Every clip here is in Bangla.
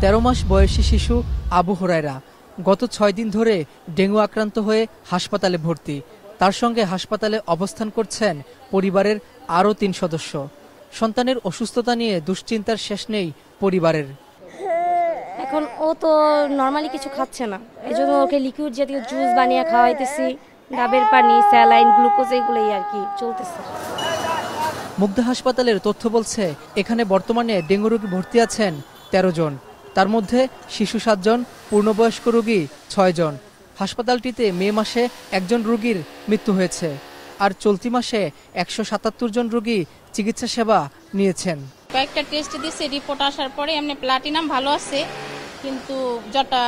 13 মাস বয়সী শিশু আবু হুরায়রা গত 6 দিন ধরে ডেঙ্গু আক্রান্ত হয়ে হাসপাতালে ভর্তি। তার সঙ্গে হাসপাতালে অবস্থান করছেন পরিবারের আরও 3 সদস্য। সন্তানের অসুস্থতা নিয়ে দুশ্চিন্তার শেষ নেই পরিবারের। এখন ও তো নরমালি কিছু খাচ্ছে না, এজন্য ওকে লিকুইড জাতীয় জুস বানিয়ে খাওয়াইতেছি, ডাবের পানি, স্যালাইন, গ্লুকোজ এগুলোই আর কি চলতেছে। মুগদা হাসপাতালের তথ্য বলছে এখানে বর্তমানে ডেঙ্গু রোগী ভর্তি আছেন 13 জন। তার মধ্যে শিশু 7 জন, পূর্ণবয়স্ক রোগী 6 জন। হাসপাতালটিতে মে মাসে 1 জন রোগীর মৃত্যু হয়েছে, আর চলতি মাসে 177 জন রোগী চিকিৎসা সেবা নিয়েছেন। কয়েকটা টেস্ট দিয়েছে, রিপোর্ট আসার পরে এমনি প্লাটিনাম ভালো আছে, কিন্তু জ্বরটা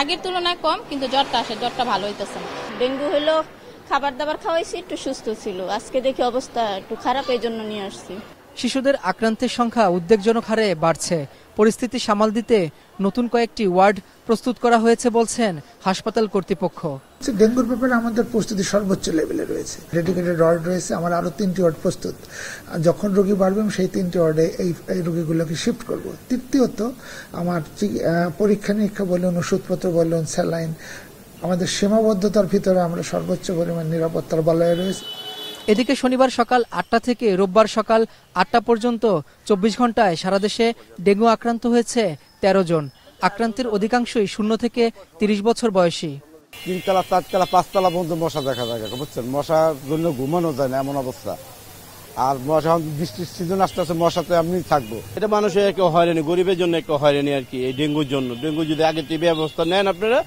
আগের তুলনায় কম, কিন্তু জ্বরটা আসে, জ্বরটা ভালো হইতেছে না। ডেঙ্গু হলো, খাবার দাবার খাওয়াইছি, একটু সুস্থ ছিল, আজকে দেখি অবস্থা একটু খারাপ, এই জন্য নিয়ে আসছি। শিশুদের আক্রান্তের সংখ্যা উদ্বেগজনক হারে বাড়ছে। পরিস্থিতি সামাল দিতে নতুন কয়েকটি ওয়ার্ড প্রস্তুত করা হয়েছে বলছেন হাসপাতাল কর্তৃপক্ষ। ডেঙ্গুর ব্যাপারে আমাদের প্রস্তুতি সর্বোচ্চ লেভেলে রয়েছে। ডেডিকেটেড ওয়ার্ড রয়েছে, আমার আরো 3টি ওয়ার্ড প্রস্তুত। যখন রোগী বাড়বেন সেই 3টি ওয়ার্ডে এই রোগীগুলোকে শিফট করব। তৃতীয়ত, আমার পরীক্ষা নিরীক্ষা বলুন, ওষুধপত্র বলুন, স্যালাইন, আমাদের সীমাবদ্ধতার ভিতরে আমরা সর্বোচ্চ পরিমাণ নিরাপত্তার বলয়ে রয়েছে। এদিকে শনিবার সকাল 8টা থেকে রোববার সকাল 8টা পর্যন্ত 24 ঘন্টায় সারা দেশে ডেঙ্গু আক্রান্ত হয়েছে 13 জন। আক্রান্তের অধিকাংশই 0 থেকে 30 বছর বয়সী। 3তলা, 4তলা, 5তলা পর্যন্ত মশা দেখা যায়, বুঝছেন? মশার জন্য ঘুমানো যায় না, এমন অবস্থা। আর মশা বৃষ্টির সিজন আসতেছে, মশাতে এমনি থাকবো। এটা মানুষের একটা হয়রানি, গরিবের জন্য একটা হয়রানি আর কি, এই ডেঙ্গুর জন্য। ডেঙ্গু যদি আগে থেকে ব্যবস্থা নেন আপনারা,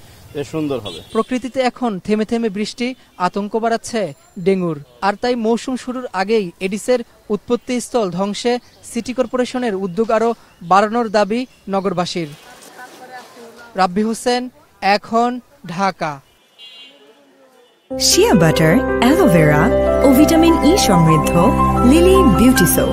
সুন্দর হবে। প্রকৃতিতে এখন থেমে থেমে বৃষ্টি আতঙ্ক বাড়াচ্ছে ডেঙ্গুর, আর তাই মৌসুম শুরুর আগেই এডিসের উৎপত্তি স্থল ধ্বংসে সিটি কর্পোরেশনের উদ্যোগ আরও বাড়ানোর দাবি নগরবাসীর। রাব্বি হোসেন, এখন, ঢাকা। শিয়া বাটার, অ্যালোভেরা ও ভিটামিন ই সমৃদ্ধ লিলি বিউটি সোপ।